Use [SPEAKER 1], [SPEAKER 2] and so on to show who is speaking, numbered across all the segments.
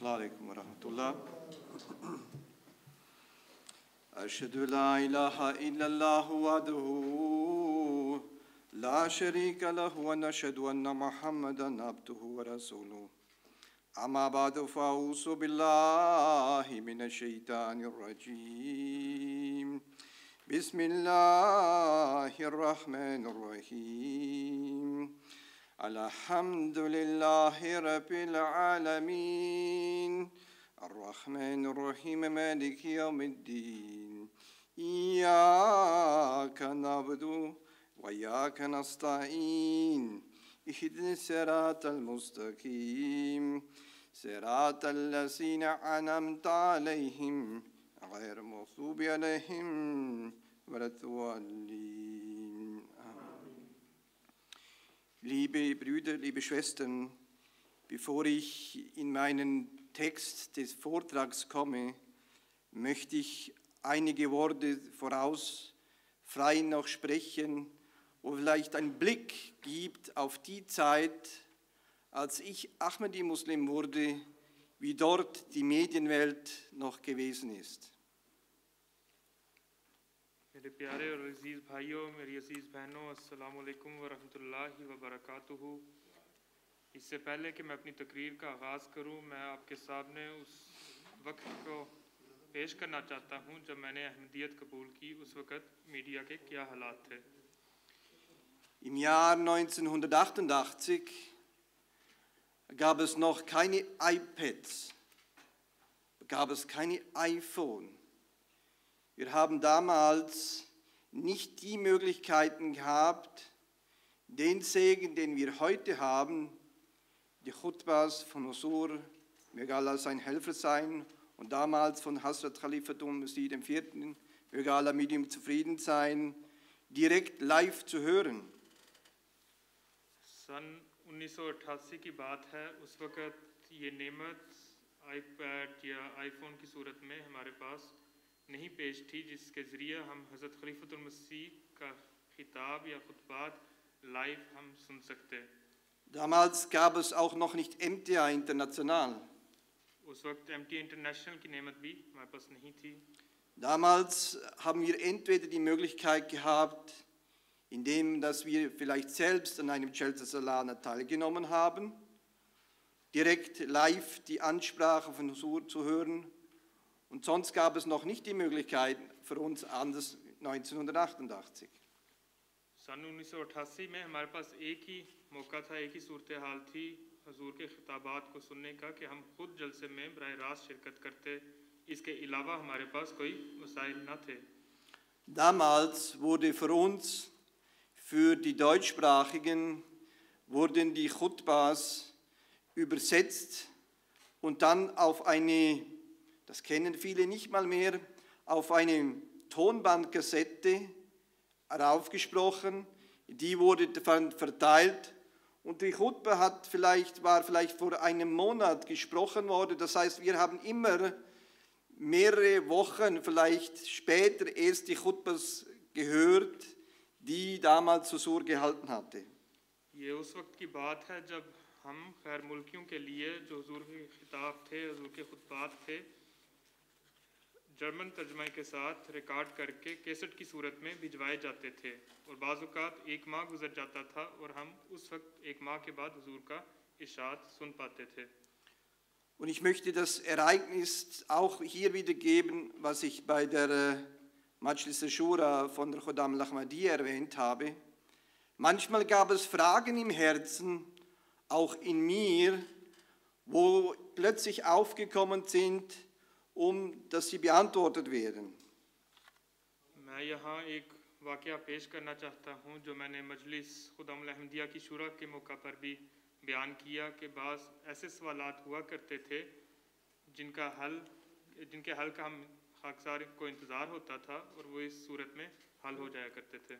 [SPEAKER 1] السلام عليكم ورحمة الله. أشهد لا إله إلا الله وحده لا شريك له ونشهد أن محمدا عبده ورسوله. أما بعد فأعوذ بالله من الشيطان الرجيم. بسم الله الرحمن الرحيم. الحمد لله رب العالمين الرحمن الرحيم مالك يوم الدين إياك نعبد وإياك نستعين اهدنا الصراط المستقيم صراط الذين أنعمت عليهم غير المغضوب عليهم ولا الضالين. Liebe Brüder, liebe Schwestern, bevor ich in meinen Text des Vortrags komme, möchte ich einige Worte voraus frei noch sprechen, wo vielleicht ein Blick gibt auf die Zeit, als ich Ahmadi-Muslim wurde, wie dort die Medienwelt noch gewesen ist.
[SPEAKER 2] मेरे प्यारे और अजीज़ भाइयों, मेरी अजीज़ बहनों, अस्सलाम वालेकुम व रहमतुल्लाहि व बरकातुहू। इससे पहले कि मैं अपनी तकरीर का आगाज़ करूं, मैं आपके सामने उस वक्त को पेश करना चाहता हूं जब मैंने अहमदियत कबूल की। उस वक्त मीडिया के क्या हालात थे।
[SPEAKER 1] Im Jahr 1988 gab es noch keine iPads, gab es keine iPhone. Wir haben damals nicht die Möglichkeiten gehabt, den Segen, den wir heute haben, die Khutbas von Husur, möge Allah sein Helfer sein, und damals von Hazrat Khalifatul Masih IV., möge Allah mit ihm zufrieden sein, direkt live zu hören.
[SPEAKER 2] सन 1988 की बात है। उस वक़्त ये नेमत आईपैड या आईफोन की सूरत में हमारे पास नहीं पेश थी, जिसके ज़रिए हम हज़रत खलीफतुल मसीह का खिताब या खुतबात लाइव हम सुन सकते।
[SPEAKER 1] Damals gab es auch noch nicht MTA International.
[SPEAKER 2] उस वक्त MTA International की नेमत भी हमारे पास नहीं थी।
[SPEAKER 1] Damals haben wir entweder die Möglichkeit gehabt, indem dass wir vielleicht selbst an einem Jalsa Salana teilgenommen haben, direkt live die Ansprache von Husur zu hören. Und sonst gab es noch nicht die Möglichkeit für uns anders 1988.
[SPEAKER 2] सन 1988 में हमारे पास एक ही मौका था, एक ही सूरत हाल थी हुजूर के खिताबात को सुनने का कि हम खुद जलसे में बराह रास्त शिरकत करते। इसके अलावा हमारे पास कोई वसाइल न थे।
[SPEAKER 1] Damals wurde für uns, für die Deutschsprachigen, wurden die Khutbas übersetzt und dann auf eine, das kennen viele nicht mal mehr, auf eine Tonbandkassette heraufgesprochen, die wurde verteilt und die Khutbah war vielleicht vor einem Monat gesprochen worden. Das heißt, wir haben immer mehrere Wochen vielleicht später erst die Khutbas gehört, die damals Husur gehalten hatte.
[SPEAKER 2] ये उस वक्त की बात है जब हम खैर मुल्कियों के लिए जो हुजूर के खिताब थे, हुजूर के खुतबात थे, जर्मन तर्जमे के साथ रिकॉर्ड करके कैसेट की सूरत में भिजवाए जाते थे और बाज़-औक़ात एक माह गुजर जाता था और हम उस वक्त एक माह के बाद हुजूर का इरशाद सुन पाते थे।
[SPEAKER 1] Und ich möchte das Ereignis auch hier wiedergeben, was ich bei der Majlis al-Shura von der Khuddam al-Ahmadiyya erwähnt habe. Manchmal gab es Fragen im Herzen, auch in mir, wo plötzlich aufgekommen sind, dass sie beantwortet werden.
[SPEAKER 2] मैं यहाँ एक वाक़या पेश करना चाहता हूँ जो मैंने मजलिस खुदाम अहमदिया की शुरा के मौका पर भी बयान किया कि बाज़ ऐसे सवालात हुआ करते थे जिनके हल का हम खाकसार को इंतज़ार होता था और वो इस सूरत में हल हो जाया करते थे।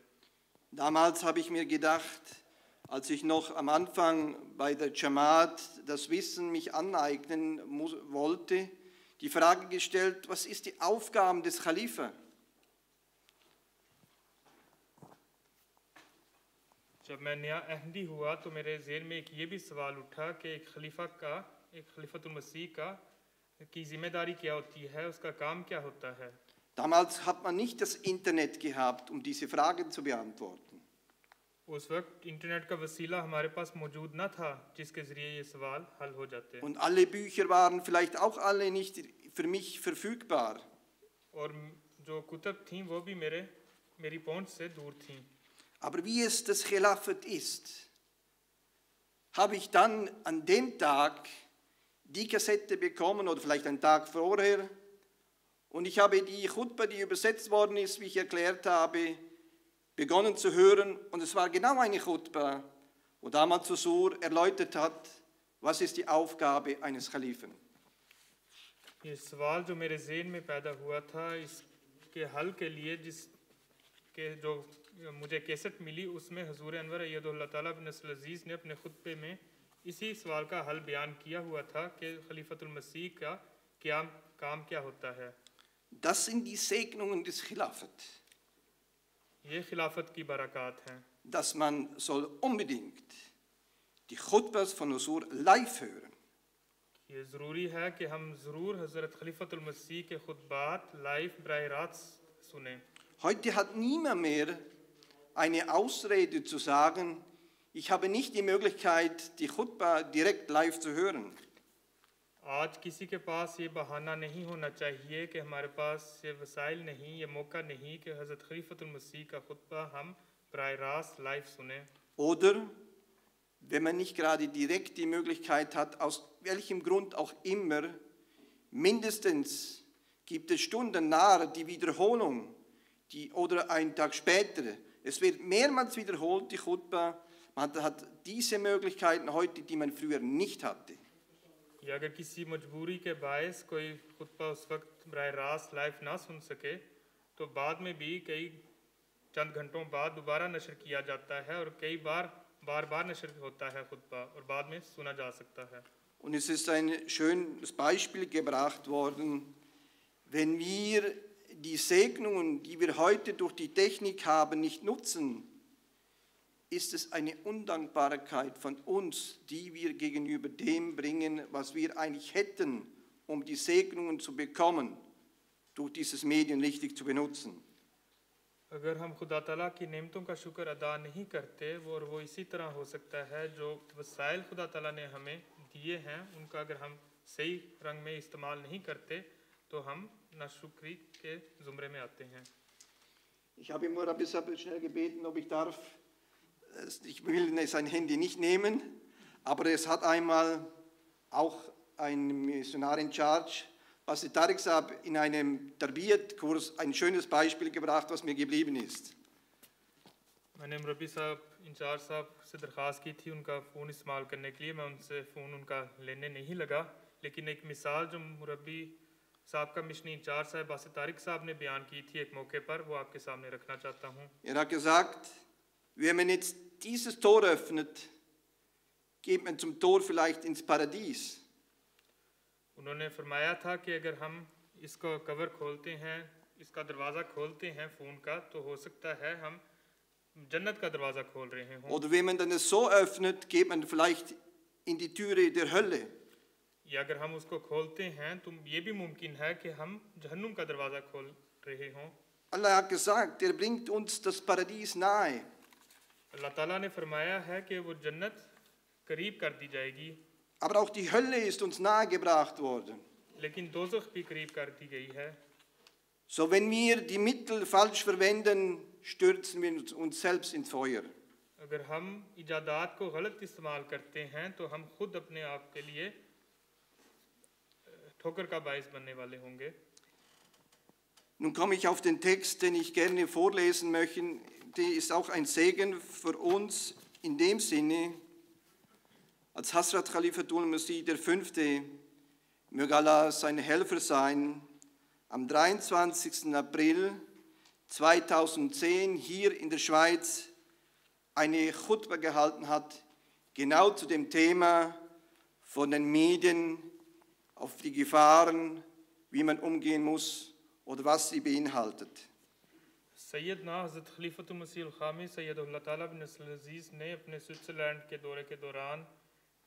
[SPEAKER 1] Damals habe ich mir gedacht, als ich noch am Anfang bei der Jamaat das Wissen mich aneignen wollte, die Frage gestellt, was ist die Aufgabe des Khalifa?
[SPEAKER 2] जब मैं नया अहमदी हुआ तो मेरे ज़हन में एक ये भी सवाल उठा कि एक खलीफतुल मसीह का की जिम्मेदारी क्या होती है, उसका काम क्या होता है।
[SPEAKER 1] Damals hat man nicht das Internet gehabt, um diese Fragen zu beantworten.
[SPEAKER 2] उस वक्त इंटरनेट का वसीला हमारे पास मौजूद न था जिसके ज़रिए ये सवाल हल हो जाते।
[SPEAKER 1] Und alle Bücher waren vielleicht auch alle nicht für mich verfügbar.
[SPEAKER 2] और जो कुतुब थीं वो भी मेरी पहुंच से दूर थीं।
[SPEAKER 1] Aber wie es das Khilafat ist, habe ich dann an dem Tag die Kassette bekommen oder vielleicht einen Tag vorher und ich habe die Khutbah, die übersetzt worden ist, wie ich erklärt habe, begonnen zu hören und es war genau eine Khutbah, wo damals Huzur erläutert hat, was ist die Aufgabe eines Khalifen.
[SPEAKER 2] ये सवाल जो मेरे ज़हन में पैदा हुआ था इसके हल के लिए जिसके जो मुझे कैसेट मिली उसमें हजूर अनवर अय्यदुल्लाह ताला बिन अज़ीज़ ने अपने खुतबे में इसी सवाल का हल बयान किया हुआ था कि खलीफतुल मसीह का काम क्या होता है।
[SPEAKER 1] Das sind die Segnungen des Khilafat.
[SPEAKER 2] ये खिलाफत की बरक़ात हैं।
[SPEAKER 1] Dass man soll unbedingt die Khutbahs von Huzur live hören.
[SPEAKER 2] ये ज़रूरी है कि हम ज़रूर हज़रत खलीफतुल मसीह के खुतबात लाइव बराह रास्त सुने।
[SPEAKER 1] Heute hat niemand mehr eine Ausrede zu sagen, ich habe nicht die Möglichkeit, die Khutbah direkt live zu hören.
[SPEAKER 2] आज किसी के पास ये बहाना नहीं होना चाहिए कि हमारे पास ये वसाइल नहीं, ये मौका नहीं कि हज़रत खलीफतुल मसीह का खुतबा हम बराह रास्त लाइव सुने।
[SPEAKER 1] Oder wenn man nicht gerade direkt die Möglichkeit hat, aus welchem Grund auch immer, mindestens gibt es Stunden nach die Wiederholung, oder einen Tag später. Es wird mehrmals wiederholt, die Khutbah. Man hat diese Möglichkeiten heute, die man früher nicht hatte.
[SPEAKER 2] या अगर किसी मजबूरी के बायस कोई खुतबा उस वक्त बराह रास्त लाइव ना सुन सके तो बाद में भी कई चंद घंटों बाद दोबारा नशर किया जाता है और कई बार नशर होता है खुतबा और बाद में सुना जा सकता है।
[SPEAKER 1] Und es ist ein schönes Beispiel gebracht worden, wenn wir die Segnungen, die wir heute durch die Technik haben, nicht nutzen, ist es eine Undankbarkeit von uns, die wir gegenüber dem bringen, was wir eigentlich hätten, um die Segnungen zu bekommen, durch dieses Medium richtig zu benutzen.
[SPEAKER 2] अगर हम खुदा ताला की नेमतों का शुक्र अदा नहीं करते वो इसी तरह हो सकता है जो वसाइल खुदा ताला ने हमें दिए हैं उनका अगर हम सही रंग में इस्तेमाल नहीं करते तो हम नाशुक्री के ज़ुमरे में आते हैं।
[SPEAKER 1] Ich habe immer ein bisschen schnell gebeten, ob ich darf. Ich will sein Handy nicht nehmen, aber es hat einmal auch ein Missionar in Charge, Pastor Tariq Saab, in einem Tarbiyat-Kurs ein schönes Beispiel gebracht, was mir geblieben ist.
[SPEAKER 2] मैंने मुरब्बी साहब इंचार्ज साहब से दरख्वास्त की थी उनका फ़ोन इस्तेमाल करने के लिए। मैं उनसे फ़ोन उनका लेने नहीं लगा, लेकिन एक मिसाल जो मुरब्बी साहब का मिशनी इंचार्ज साहब पास्टर तारिक साहब ने बयान की थी एक मौके पर, वो आपके सामने रखना चाहता हूँ।
[SPEAKER 1] hat gesagt, wenn man jetzt dieses Tor öffnet, geht man zum Tor vielleicht ins Paradies.
[SPEAKER 2] उन्होंने फरमाया था कि अगर हम इसको कवर खोलते हैं, इसका दरवाज़ा खोलते हैं फ़ोन का, तो हो सकता है हम जन्नत का दरवाज़ा खोल रहे हों।
[SPEAKER 1] Oder wenn man dann es so öffnet, geht man vielleicht in die Türe der Hölle.
[SPEAKER 2] या अगर हम उसको खोलते हैं तो ये भी मुमकिन है कि हम जहन्नुम का दरवाज़ा खोल रहे हों।
[SPEAKER 1] Allah hat gesagt, bringt uns das Paradies nahe.
[SPEAKER 2] अल्लाह ताला ने फरमाया है कि वो जन्नत करीब कर दी जाएगी।
[SPEAKER 1] Aber auch die Hölle ist uns nahegebracht worden.
[SPEAKER 2] लेकिन दोज़ख भी करीब कर दी गई है।
[SPEAKER 1] So, wenn wir die Mittel falsch verwenden, stürzen wir uns selbst ins Feuer.
[SPEAKER 2] अगर हम इजादात को गलत इस्तेमाल करते हैं तो हम खुद अपने आप के लिए ठोकर का बाइस बनने वाले होंगे।
[SPEAKER 1] Nun komme ich auf den Text, den ich gerne vorlesen möchte. Der ist auch ein Segen für uns in dem Sinne, als Hazrat Khalifatul Masih V. möge Allah sein Helfer sein, am 23. April 2010 hier in der Schweiz eine Khutbah gehalten hat, genau zu dem Thema von den Medien auf die Gefahren, wie man umgehen muss oder was sie beinhaltet.
[SPEAKER 2] सैयदना हज़रत खलीफतुल मसीह अल-खामी सैयदुल्लाह ताला बिन अज़ीज़ ने अपने स्विट्ज़रलैंड के दौरे के दौरान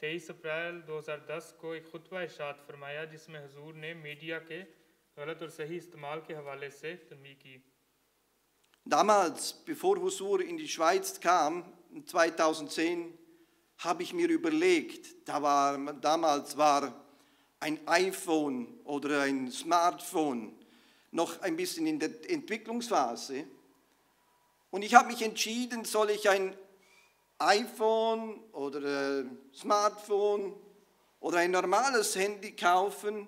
[SPEAKER 2] 23 अप्रैल 2010 को एक खुतबा इरशाद फरमाया जिसमें हुजूर ने मीडिया के गलत और सही इस्तेमाल के हवाले से तंबीह की।
[SPEAKER 1] Damals, bevor Husur in die Schweiz kam, 2010, habe ich mir überlegt, damals war ein iPhone oder ein Smartphone noch ein bisschen in der Entwicklungsphase. Und ich habe mich entschieden, soll ich ein iPhone oder Smartphone oder ein normales Handy kaufen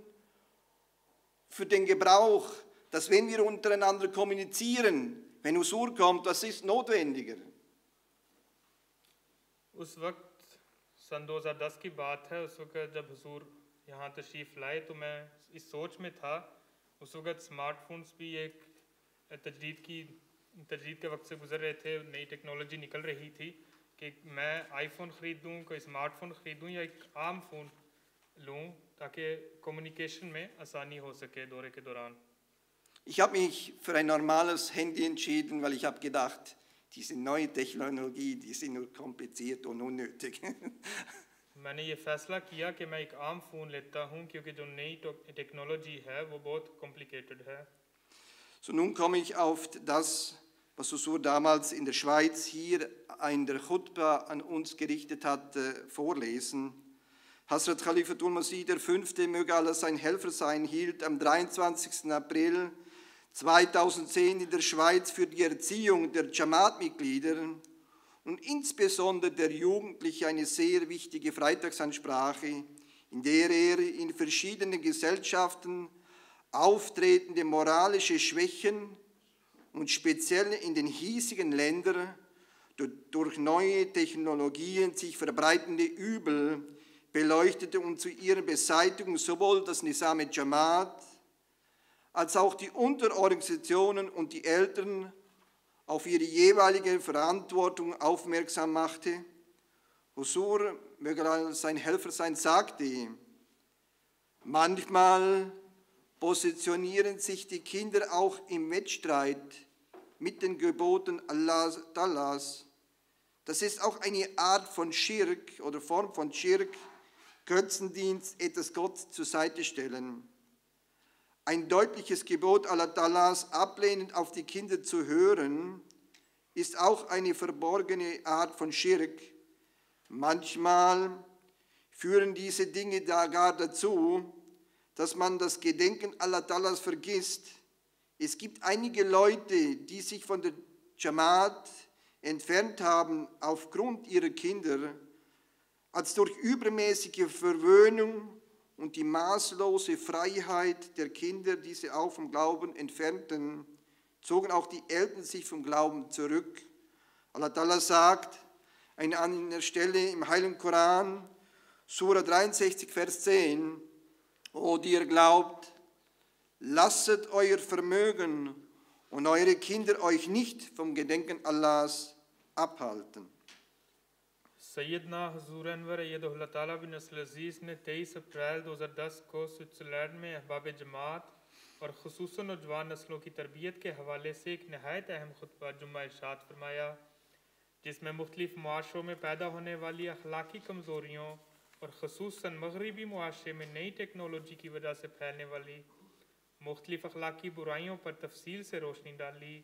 [SPEAKER 1] für den Gebrauch, dass wenn wir untereinander kommunizieren, wenn Husur kommt, was ist notwendiger?
[SPEAKER 2] उस वक्त सन 2010 की बात है। उस वक्त जब हुजूर यहाँ तशरीफ़ लाए तो मैं इस सोच में था। उस वक्त स्मार्टफोन्स भी एक तजदीद के वक्त से गुजर रहे थे, नई टेक्नोलॉजी निकल रही थी कि मैं आईफोन ख़रीदूँ, कोई स्मार्टफोन ख़रीदूँ या एक आम फ़ोन लूँ ताकि कम्युनिकेशन में आसानी हो सके दौरे के दौरान।
[SPEAKER 1] Ich habe mich für ein normales Handy entschieden, weil ich habe gedacht, diese neue Technologie, die sind nur kompliziert und unnötig.
[SPEAKER 2] मैंने ये फ़ैसला किया कि मैं एक आम फ़ोन लेता हूँ क्योंकि जो नई टेक्नोलॉजी है वो बहुत कॉम्प्लिकेटेड है।
[SPEAKER 1] So, nun komme ich auf das, was Husur damals in der Schweiz hier in der Khutba an uns gerichtet hatte, vorlesen. Hazrat Khalifatul Masih V., möge Allah sein Helfer sein, hielt am 23. April 2010 in der Schweiz für die Erziehung der Jamaat-Mitglieder und insbesondere der Jugendlichen eine sehr wichtige Freitagsansprache, in der er in verschiedenen Gesellschaften auftretende moralische Schwächen und speziell in den hiesigen Ländern durch neue Technologien sich verbreitende Übel beleuchtete und zu ihrer Beseitigung sowohl das Nizam Jamaat als auch die Unterorganisationen und die Eltern auf ihre jeweilige Verantwortung aufmerksam machte. Husur, möge sein Helfer sein, sagte, manchmal positionieren sich die Kinder auch im Wettstreit mit den Geboten Allahs. Das ist auch eine Art von Schirk oder Form von Schirk, Götzendienst, etwas Gott zur Seite stellen. Ein deutliches Gebot Allahs, ablehnend auf die Kinder zu hören, ist auch eine verborgene Art von Schirk. Manchmal führen diese Dinge gar dazu, dass man das Gedenken Allahs vergisst. Es gibt einige Leute, die sich von der Jamaat entfernt haben aufgrund ihrer Kinder, als durch übermäßige Verwöhnung und die maßlose Freiheit der Kinder diese auch vom Glauben entfernten, zogen auch die Eltern sich vom Glauben zurück. Allah sagt an einer Stelle im Heiligen Koran, Surah 63, Vers 10, O die ihr glaubt, lasset euer Vermögen und eure Kinder euch nicht vom Gedenken Allahs abhalten.
[SPEAKER 2] सैयदना हुजूर अनवर अय्यदहुल्लाह ताला बिन नस्ल अज़ीज़ ने 23 अप्रैल 2010 को स्विट्ज़रलैंड में अहबाब जमात और ख़ुसूसन नौजवान नस्लों की तरबियत के हवाले से एक नहायत अहम खुतबा जुम्मा इरशाद फरमाया, जिसमें मुख्तलिफ मुआशरों में पैदा होने वाली अखलाकी कमज़ोरियों और ख़ुसूसन मगरिबी मुआशरे में नई टेक्नोलॉजी की वजह से फैलने वाली मुख्तलिफ अखलाकी बुराइयों पर तफसील से रोशनी डाली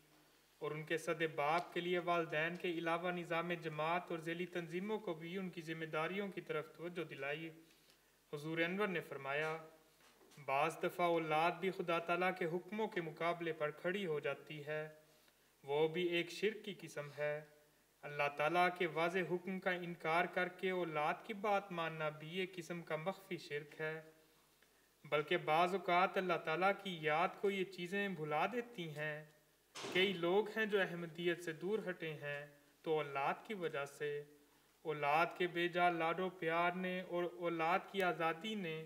[SPEAKER 2] और उनके सद-ए-बाप के लिए वालिदैन के अलावा निज़ाम जमात और ज़ैली तंजीमों को भी उनकी ज़िम्मेदारियों की तरफ तवज्जो दिलाई। हुजूर अनवर ने फरमाया, बाज़ दफ़ा औलाद भी खुदा ताला के हुक्मों के मुकाबले पर खड़ी हो जाती है, वो भी एक शिर्क की किस्म है। अल्लाह ताला के वाज़े हुक्म का इनकार करके औलाद की बात मानना भी एक किस्म का मख्फी शिर्क है। बल्कि बाज़ औक़ात अल्लाह ताला की याद को ये चीज़ें भुला देती हैं। कई लोग हैं जो अहमदियत से दूर हटे हैं तो औलाद की वजह से, औलाद के बेजा लाडो प्यार ने और औलाद की आज़ादी ने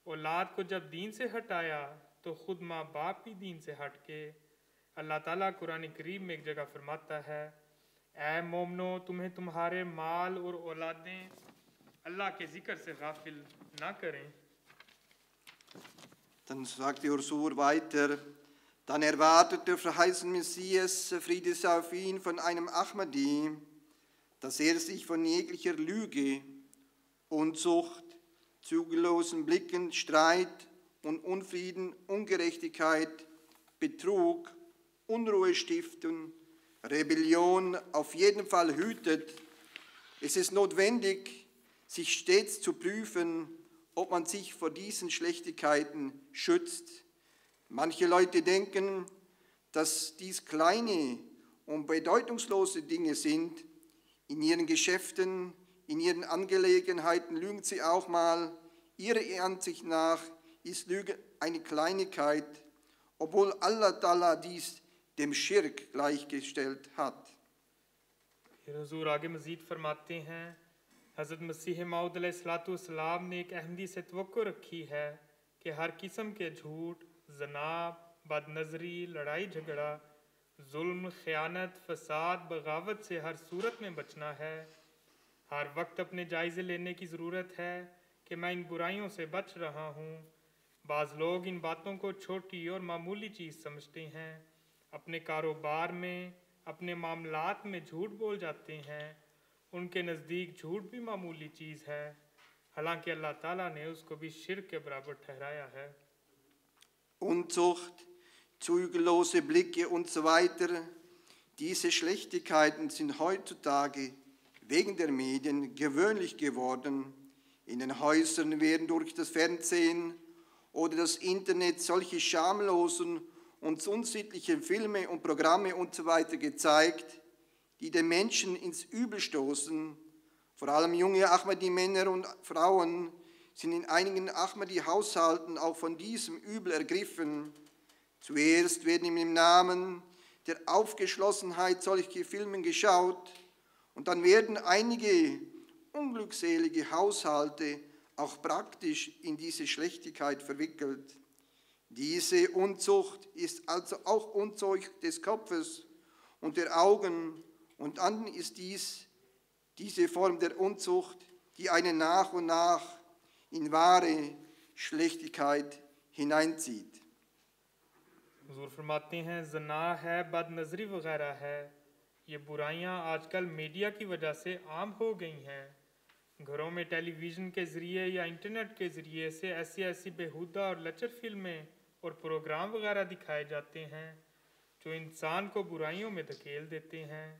[SPEAKER 2] औलाद को जब दीन से हटाया तो ख़ुद माँ बाप भी दीन से हट के। अल्लाह ताला कुरान करीम में एक जगह फरमाता है, ऐ मोमनो तुम्हें तुम्हारे माल और औलादें अल्लाह के ज़िक्र से गाफिल ना करें।
[SPEAKER 1] Dann sagt die Husur weiter, dann erwartet der verheißene Messias, Friede sei auf ihn, von einem Ahmadi, dass er sich von jeglicher Lüge Unzucht, zügellosen Blicken, Streit und Unfrieden, Ungerechtigkeit, Betrug, Unruhe stiften, Rebellion auf jeden Fall hütet. Es ist notwendig, sich stets zu prüfen, ob man sich vor diesen Schlechtigkeiten schützt. Manche Leute denken, dass dies kleine und bedeutungslose Dinge sind. In ihren Geschäften, in ihren Angelegenheiten lügen sie auch mal. Ihrer Ansicht nach ist Lüge eine Kleinigkeit, obwohl Allah Ta'ala dies dem Schirk gleichgestellt hat.
[SPEAKER 2] फिर हुजूर आगे मज़ीद फरमाते हैं, हज़रत मसीह मौऊद अलैहिस्सलाम ने एक अहमदी से तवक्को रखी है कि हर किस्म के झूठ, ज़ना, बदनज़री, लड़ाई झगड़ा, जुल्म, ख़यानत, फसाद, बगावत से हर सूरत में बचना है। हर वक्त अपने जायज़े लेने की ज़रूरत है कि मैं इन बुराइयों से बच रहा हूँ। बाज़ लोग इन बातों को छोटी और मामूली चीज़ समझते हैं, अपने कारोबार में, अपने मामलात में झूठ बोल जाते हैं। उनके नज़दीक झूठ भी मामूली चीज़ है, हालांकि अल्लाह ताला ने उसको भी शिर्क के बराबर ठहराया है।
[SPEAKER 1] Unzucht, zügellose Blicke und so weiter. Diese Schlechtigkeiten sind heutzutage wegen der Medien gewöhnlich geworden. In den Häusern werden durch das Fernsehen oder das Internet solche schamlosen und unsittlichen Filme und Programme und so weiter gezeigt, die den Menschen ins Übel stoßen. Vor allem junge Ahmadi-Männer und Frauen sind in einigen Ahmadi-Haushalten auch von diesem Übel ergriffen. Zuerst werden im Namen der Aufgeschlossenheit solche Filme geschaut und dann werden einige unglückselige Haushalte auch praktisch in diese Schlechtigkeit verwickelt. Diese Unzucht ist also auch Unzucht des Kopfes und der Augen, und dann ist diese Form der Unzucht, die einen nach und nach in wahre Schlechtigkeit hineinzieht.
[SPEAKER 2] हुजूर फरमाते हैं, ज़ना है, बदनज़री वगैरह है, ये बुराइयां आजकल मीडिया की वजह से आम हो गई हैं। घरों में टेलीविज़न के ज़रिए या इंटरनेट के ज़रिए से ऐसी बेहुदा और लचर फिल्में और प्रोग्राम वगैरह दिखाए जाते हैं जो इंसान को बुराइयों में धकेल देते हैं।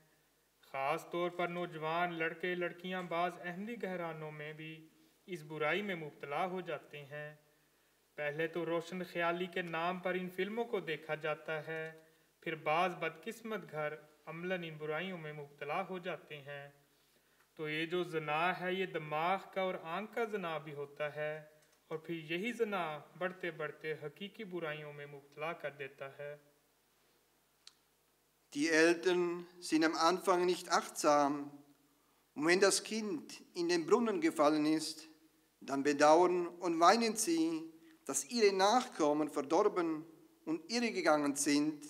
[SPEAKER 2] ख़ास तौर पर नौजवान लड़के लड़कियां बाज़ अहमदी घरानों में भी इस बुराई में मुब्तला हो जाते हैं। पहले तो रोशन ख्याली के नाम पर इन फिल्मों को देखा जाता है, फिर बाज़ बदकिस्मत घर अमलन इन बुराइयों में मुब्तला हो जाते हैं। तो ये जो ज़ना है, ये दिमाग का और आँख का ज़ना भी होता है, और फिर यही ज़ना बढ़ते बढ़ते हकीकी बुराइयों में मुब्तला कर देता है।
[SPEAKER 1] Die Eltern sind am Anfang nicht achtsam, und wenn das Kind in den Brunnen gefallen ist, dann bedauern und weinen sie, dass ihre Nachkommen verdorben und irregegangen sind.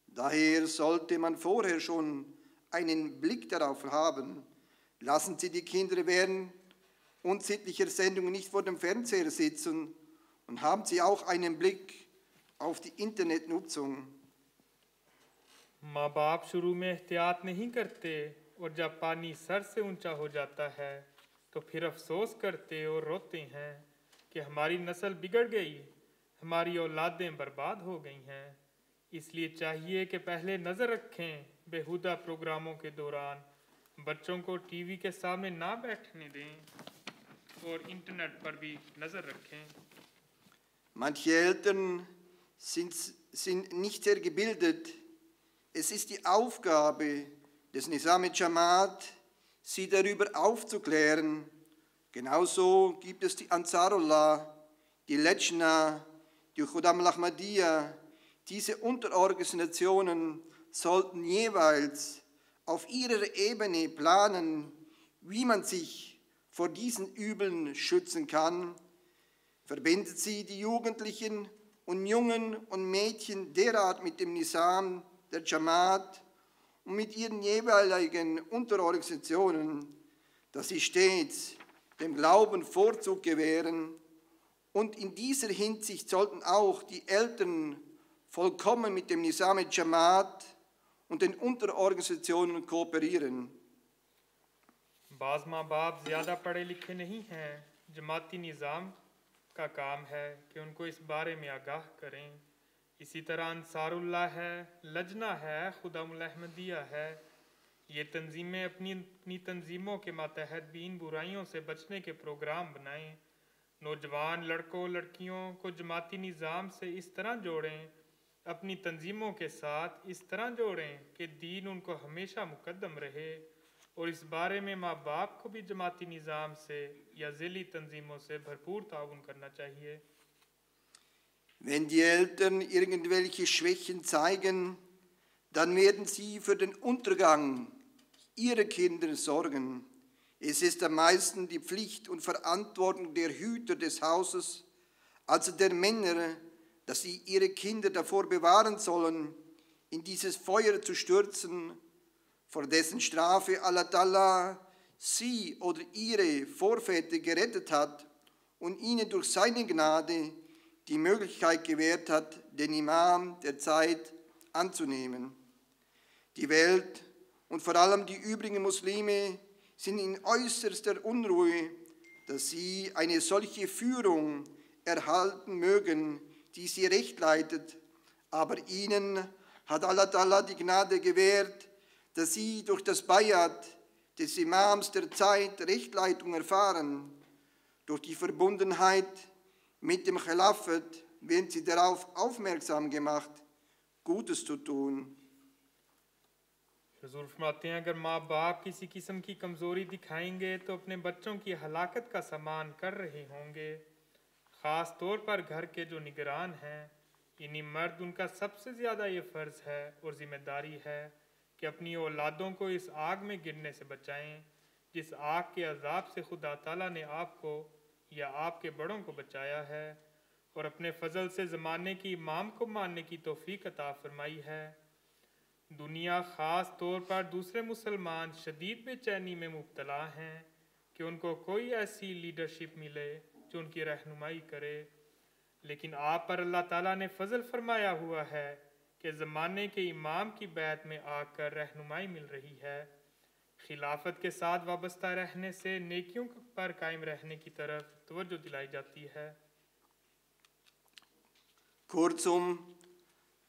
[SPEAKER 1] Daher sollte man vorher schon einen Blick darauf haben. Lassen Sie die Kinder während unsittlicher Sendungen nicht vor dem Fernseher sitzen und haben Sie auch einen Blick auf die Internetnutzung.
[SPEAKER 2] माँ बाप शुरू में एहतियात नहीं करते और जब पानी सर से ऊंचा हो जाता है तो फिर अफसोस करते और रोते हैं कि हमारी नस्ल बिगड़ गई, हमारी औलादें बर्बाद हो गई हैं। इसलिए चाहिए कि पहले नज़र रखें बेहुदा प्रोग्रामों के दौरान, बच्चों को टीवी के सामने ना बैठने दें और इंटरनेट पर भी नज़र रखें।
[SPEAKER 1] Manche Eltern sind nicht sehr gebildet. Es ist die Aufgabe des Nizam Jamaat, sie darüber aufzuklären. Genauso gibt es die Ansarullah, die Lejna, die Khuddam al-Ahmadiyya. Diese Unterorganisationen sollten jeweils auf ihrer Ebene planen, wie man sich vor diesen Übeln schützen kann. Verbindet sie die Jugendlichen und Jungen und Mädchen derart mit dem Nizam der Jamaat und mit ihren jeweiligen Unterorganisationen, dass sie stets dem Glauben Vorzug gewähren. Und in dieser Hinsicht sollten auch die Eltern vollkommen mit dem Nizam Jamaat und den Unterorganisationen kooperieren.
[SPEAKER 2] बाज़ माँ बाप ज़्यादा पढ़े लिखे नहीं हैं। जमाती निज़ाम का काम है कि उनको इस बारे में आगाह करें। इसी तरह अंसारुल्लाह है, लजना है, खुदामुल अहमदिया है। ये तंजीमें अपनी तंजीमों के मातहत भी इन बुराइयों से बचने के प्रोग्राम बनाएं। नौजवान लड़कों लड़कियों को जमाती निज़ाम से इस तरह जोड़ें, अपनी तंजीमों के साथ इस तरह जोड़ें कि दीन उनको हमेशा मुकद्दम रहे। और इस बारे में माँ बाप को भी जमाती निज़ाम से या ज़िली तंजीमों से भरपूर ताउन करना चाहिए।
[SPEAKER 1] Wenn die Eltern irgendwelche Schwächen zeigen, dann werden sie für den Untergang ihrer Kinder sorgen. Es ist am meisten die Pflicht und Verantwortung der Hüter des Hauses, also der Männer, dass sie ihre Kinder davor bewahren sollen, in dieses Feuer zu stürzen, vor dessen Strafe Allah Ta'ala sie oder ihre Vorväter gerettet hat und ihnen durch seine Gnade die Möglichkeit gewährt hat, den Imam der Zeit anzunehmen. Die Welt und vor allem die übrigen Muslime sind in äußerster Unruhe, dass sie eine solche Führung erhalten mögen, die sie recht leitet. Aber ihnen hat Allah Ta'ala die Gnade gewährt, dass sie durch das Bayat des Imams der Zeit Rechtleitung erfahren. Durch die Verbundenheit mit dem Khilafat werden sie darauf aufmerksam gemacht, Gutes zu tun.
[SPEAKER 2] हुज़ूर फरमाते हैं, अगर माँ बाप किसी किस्म की कमज़ोरी दिखाएंगे तो अपने बच्चों की हलाकत का सामान कर रहे होंगे। ख़ास तौर पर घर के जो निगरान हैं, यानी मर्द, उनका सबसे ज़्यादा ये फ़र्ज़ है और ज़िम्मेदारी है कि अपनी औलादों को इस आग में गिरने से बचाएं, जिस आग के अज़ाब से खुदा ताला ने आपको या आपके बड़ों को बचाया है और अपने फ़ज़ल से ज़माने की इमाम को मानने की तौफ़ीक अता फ़रमाई है। दुनिया ख़ास तौर पर दूसरे मुसलमान शदीद बेचैनी में मुब्तला हैं कि उनको कोई ऐसी लीडरशिप मिले जो उनकी रहनुमाई करे, लेकिन आप पर अल्लाह ताला ने फ़ज़ल फरमाया हुआ है कि ज़माने के इमाम की बैत में आकर रहनुमाई मिल रही है। खिलाफत के साथ वाबस्ता रहने से नेकियों पर कायम रहने की तरफ तवज्जो दिलाई जाती है।
[SPEAKER 1] Kurzum,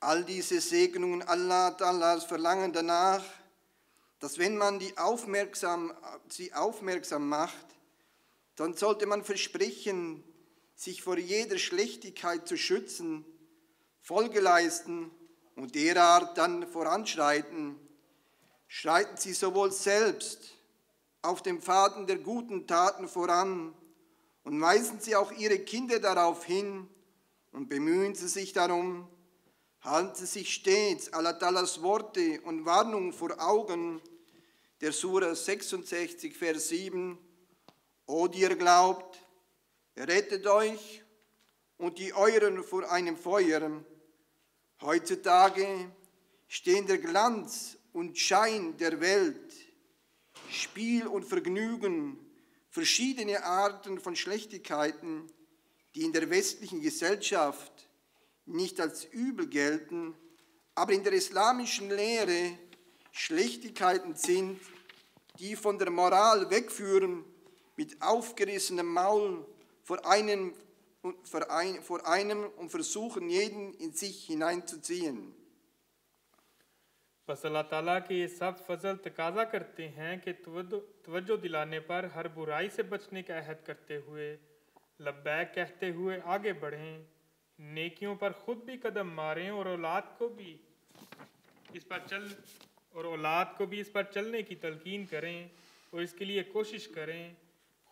[SPEAKER 1] all diese Segnungen Allah Ta'alas verlangen danach, dass wenn man sie aufmerksam macht, dann sollte man versprechen, sich vor jeder Schlechtigkeit zu schützen, Folge leisten und derart dann voranschreiten. Schreiten Sie sowohl selbst auf dem Pfaden der guten Taten voran und weisen Sie auch Ihre Kinder darauf hin und bemühen Sie sich darum, halten Sie sich stets Allah Ta'alas Worte und Warnungen vor Augen, der Sura 66, Vers 7, O die ihr glaubt, rettet euch und die euren vor einem Feuer. Heutzutage stehen der Glanz und Schein der Welt, Spiel und Vergnügen, verschiedene Arten von Schlechtigkeiten, die in der westlichen Gesellschaft nicht als übel gelten, aber in der islamischen Lehre Schlechtigkeiten sind, die von der Moral wegführen, mit aufgerissenem Maul vor einem und versuchen, jeden in sich hineinzuziehen.
[SPEAKER 2] बस अल्लाह ताला के ये सब फजल तकाजा करते हैं कि तवज्जो दिलाने पर हर बुराई से बचने का अहद करते हुए लब्बैक कहते हुए आगे बढ़ें, नेकियों पर खुद भी कदम मारें और औलाद को भी इस पर चलने की तलकीन करें और इसके लिए कोशिश करें।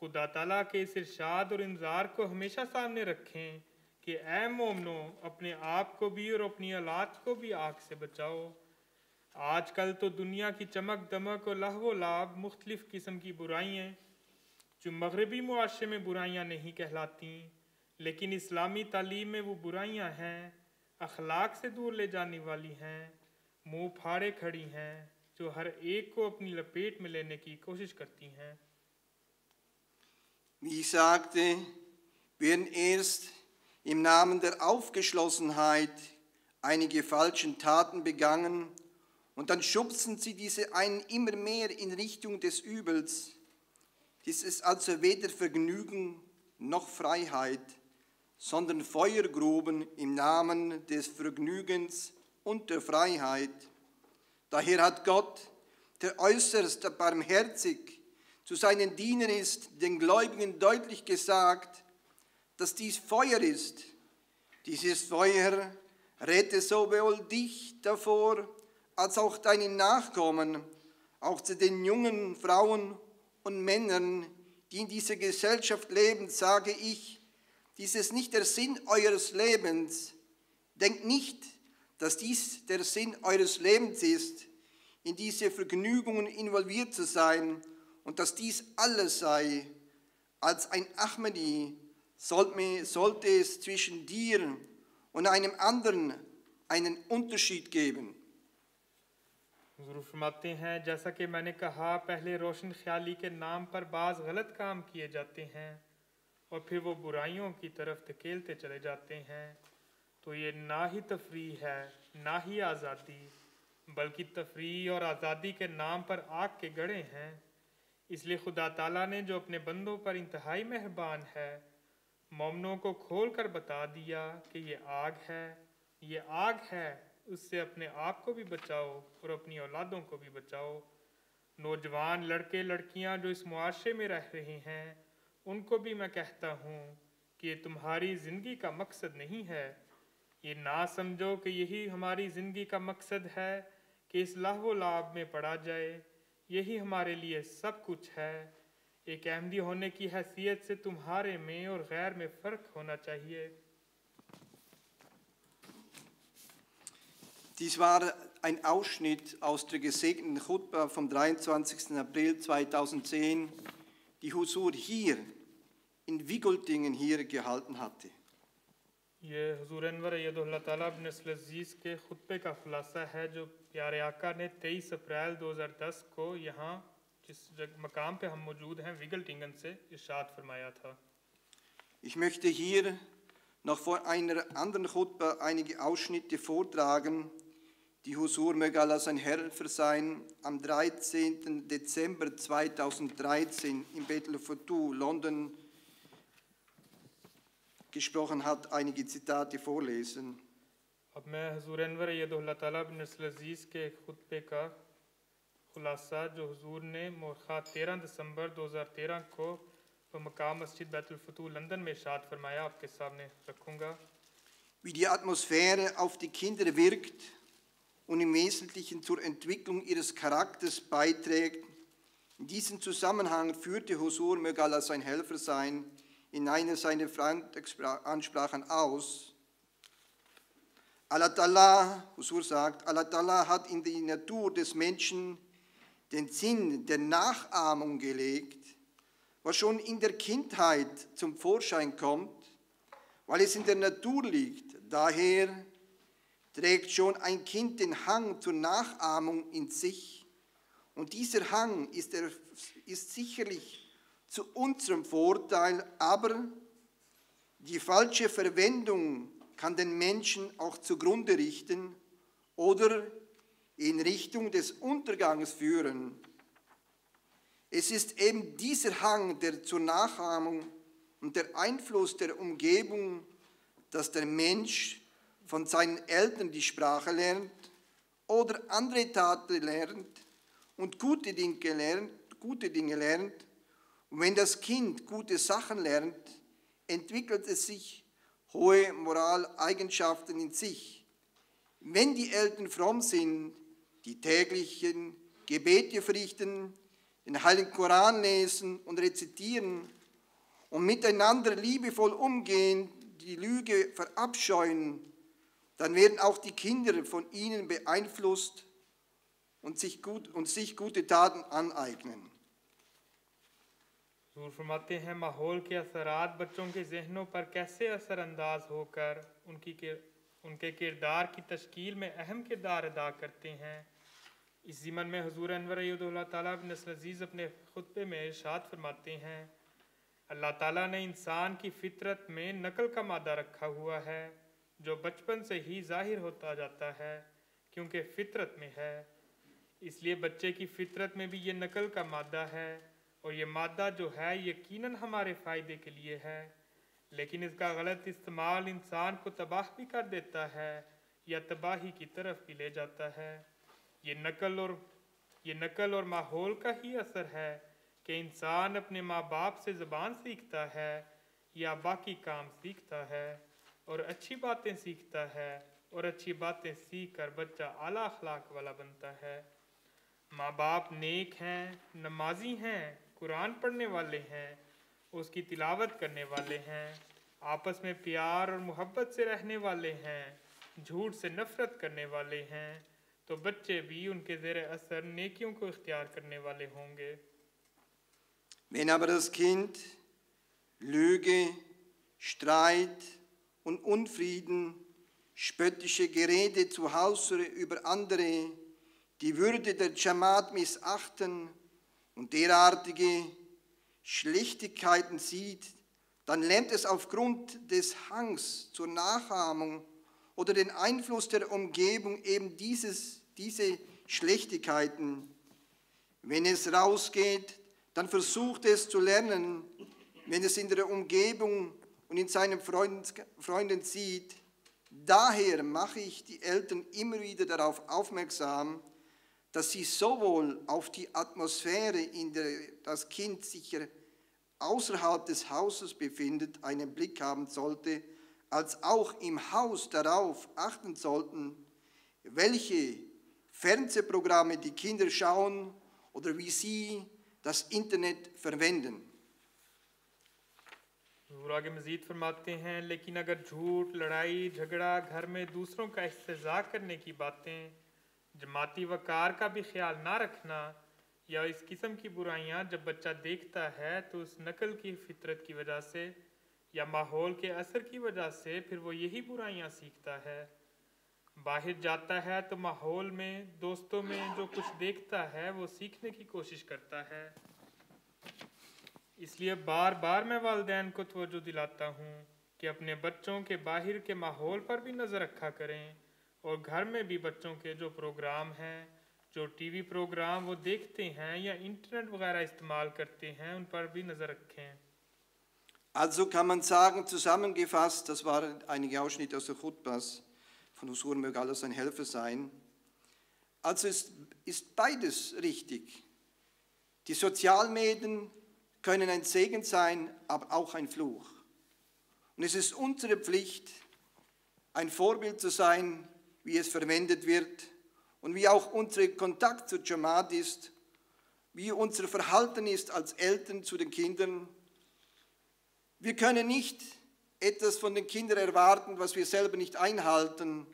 [SPEAKER 2] खुदा ताला के इस इरशाद और इंजार को हमेशा सामने रखें कि ऐ मोमनो, अपने आप को भी और अपनी औलाद को भी आग से बचाओ। आजकल तो दुनिया की चमक दमक और लहवो लाभ मुख्तलिफ़ किस्म की बुराइयाँ जो मगरबी मुआशरे में बुराइयाँ नहीं कहलाती, लेकिन इस्लामी तालीम में वो बुराइयाँ हैं, अखलाक से दूर ले जाने वाली हैं, मुँह फाड़े खड़ी हैं, जो हर एक को अपनी लपेट में लेने की कोशिश करती हैं।
[SPEAKER 1] Wie ich sagte, werden erst im Namen der Aufgeschlossenheit einige falschen Taten begangen und dann schubsen sie diese einen immer mehr in Richtung des Übels. Dies ist also weder Vergnügen noch Freiheit, sondern Feuergruben im Namen des Vergnügens und der Freiheit. Daher hat Gott, der äußerst barmherzig zu seinen Dienern ist, den Gläubigen deutlich gesagt, dass dies Feuer ist. Dieses Feuer rette sowohl dich davor, als auch deine Nachkommen, auch zu den jungen Frauen und Männern, die in dieser Gesellschaft leben, sage ich, dies ist nicht der Sinn eures Lebens. Denkt nicht, dass dies der Sinn eures Lebens ist, in diese Vergnügungen involviert zu sein und dass dies alles sei. Als ein Ahmadi sollte es zwischen dir und einem anderen einen Unterschied geben.
[SPEAKER 2] हुजूर फरमाते हैं, जैसा कि मैंने कहा, पहले रोशन ख्याली के नाम पर बाज़ गलत काम किए जाते हैं और फिर वो बुराइयों की तरफ धकेलते चले जाते हैं। तो ये ना ही तफरीह है, ना ही आज़ादी, बल्कि तफरीह और आज़ादी के नाम पर आग के गड़े हैं। इसलिए खुदा ताला ने जो अपने बंदों पर इंतहाई मेहरबान है, मोमनों को खोल कर बता दिया कि ये आग है, उससे अपने आप को भी बचाओ और अपनी औलादों को भी बचाओ। नौजवान लड़के लड़कियां जो इस मुआशरे में रह रहे हैं, उनको भी मैं कहता हूँ कि ये तुम्हारी ज़िंदगी का मकसद नहीं है। ये ना समझो कि यही हमारी ज़िंदगी का मकसद है कि इस लहव लाभ में पड़ा जाए, यही हमारे लिए सब कुछ है। एक अहमदी होने की हैसियत से तुम्हारे में और गैर में फ़र्क होना चाहिए।
[SPEAKER 1] Dies war ein Ausschnitt aus der gesegneten Chutba vom 23. April 2010, die Husur hier in Wigoltingen hier gehalten hatte.
[SPEAKER 2] ये हुजूर अनवर अय्यदुल्लाह ताला बिन अज़ीज़ के खुतबे का खुलासा है जो प्यारे आका ने 23 अप्रैल 2010 को यहाँ जिस मकाम पे हम मौजूद हैं विगल्टिंगन से इरशाद फरमाया था।
[SPEAKER 1] Ich möchte hier noch vor einer anderen Chutba einige Ausschnitte vortragen, die Husur möge Allah sein Helfer sein, am 13. Dezember 2013 in Bethel Futu, London, gesprochen hat, einige Zitate vorlesen.
[SPEAKER 2] अब मैं हुजूर अनवर अय्यदुल्लाह ताला बिन अज़ीज़ के खुतबे का खुलासा जो हुजूर ने मोरखा 13 दिसंबर 2013 को मकाम मस्जिद बैतुल फतू लंदन में इरशाद फरमाया आपके सामने रखूँगा।
[SPEAKER 1] Wie die Atmosphäre auf die Kinder wirkt und im Wesentlichen zur Entwicklung ihres Charakters beiträgt. In diesem Zusammenhang führte Husur, möge Allah sein Helfer sein, in einer seiner Ansprachen aus. Allah Ta'ala, Husur sagt, Allah Ta'ala hat in die Natur des Menschen den Sinn der Nachahmung gelegt, was schon in der Kindheit zum Vorschein kommt, weil es in der Natur liegt. Daher trägt schon ein Kind den Hang zur Nachahmung in sich. Und dieser Hang ist sicherlich zu unserem Vorteil, aber die falsche Verwendung kann den Menschen auch zugrunde richten oder in Richtung des Untergangs führen. Es ist eben dieser Hang der zur Nachahmung und der Einfluss der Umgebung, dass der Mensch von seinen Eltern die Sprache lernt oder andere Taten lernt und gute Dinge lernt. Und wenn das Kind gute Sachen lernt, entwickelt es sich hohe Moraleigenschaften in sich. Wenn die Eltern fromm sind, die täglichen Gebete verrichten, den Heiligen Koran lesen und rezitieren und miteinander liebevoll umgehen, die Lüge verabscheuen, dann werden auch die Kinder von ihnen beeinflusst und sich gute Taten aneignen.
[SPEAKER 2] हुजूर फरमाते हैं माहौल के असरात बच्चों के जहनों पर कैसे असरअंदाज होकर उनके किरदार की तश्कील में अहम किरदार अदा करते हैं। इस ज़िमन में हुजूर अनवर अय्यदुल्लाह ताला बिन अज़ीज़ अपने खुतबे में इरशाद फरमाते हैं, अल्लाह ताला ने इंसान की फितरत में नकल का मादा रखा हुआ है जो बचपन से ही ज़ाहिर होता जाता है क्योंकि फितरत में है। इसलिए बच्चे की फितरत में भी ये नकल का मादा है और ये मादा जो है यकीनन हमारे फ़ायदे के लिए है, लेकिन इसका गलत इस्तेमाल इंसान को तबाह भी कर देता है या तबाही की तरफ भी ले जाता है। ये नकल और माहौल का ही असर है कि इंसान अपने माँ बाप से ज़बान सीखता है या बाकी काम सीखता है और अच्छी बातें सीखता है, और अच्छी बातें सीख कर बच्चा आला अखलाक वाला बनता है। माँ बाप नेक हैं, नमाजी हैं, कुरान पढ़ने वाले हैं, उसकी तिलावत करने वाले हैं, आपस में प्यार और मोहब्बत से रहने वाले हैं, झूठ से नफरत करने वाले हैं, तो बच्चे भी उनके ज़ेरे असर नेकियों को इख्तियार करने वाले होंगे।
[SPEAKER 1] Wenn aber das Kind Lüge, Streit und Unfrieden, spöttische Gerede zu Hause über andere, die Würde der Jamaat missachten und derartige Schlechtigkeiten sieht, dann lernt es aufgrund des Hangs zur Nachahmung oder den Einfluss der Umgebung eben diese Schlechtigkeiten. Wenn es rausgeht, dann versucht es zu lernen, wenn es in der Umgebung und in seinen Freunden sieht. Daher mache ich die Eltern immer wieder darauf aufmerksam, dass sie sowohl auf die Atmosphäre, in der das Kind sich außerhalb des Hauses befindet, einen Blick haben sollte, als auch im Haus darauf achten sollten, welche Fernsehprogramme die Kinder schauen oder wie sie das Internet verwenden.
[SPEAKER 2] और आगे मज़ीद फरमाते हैं, लेकिन अगर झूठ, लड़ाई, झगड़ा, घर में दूसरों का इस्तेज़ा करने की बातें, जमाती वक़ार का भी ख्याल ना रखना या इस किस्म की बुराइयां जब बच्चा देखता है तो उस नकल की फितरत की वजह से या माहौल के असर की वजह से फिर वो यही बुराइयां सीखता है। बाहर जाता है तो माहौल में, दोस्तों में जो कुछ देखता है वो सीखने की कोशिश करता है। इसलिए बार बार मैं वालिदैन को तवज्जो दिलाता हूँ कि अपने बच्चों के बाहर के माहौल पर भी नज़र रखा करें और घर में भी बच्चों के जो प्रोग्राम हैं, जो टीवी प्रोग्राम वो देखते हैं या इंटरनेट वगैरह इस्तेमाल करते हैं, उन पर भी नज़र रखें।
[SPEAKER 1] Also kann man sagen, zusammengefasst, das waren einige Ausschnitte aus der Chutbas, von Husur möge Allah sein Helfer sein. Also ist beides richtig. Die Sozialmedien können ein Segen sein, aber auch ein Fluch. Und es ist unsere Pflicht, ein Vorbild zu sein, wie es verwendet wird und wie auch unser Kontakt zur Jamaat ist, wie unser Verhalten ist als Eltern zu den Kindern. Wir können nicht etwas von den Kindern erwarten, was wir selber nicht einhalten.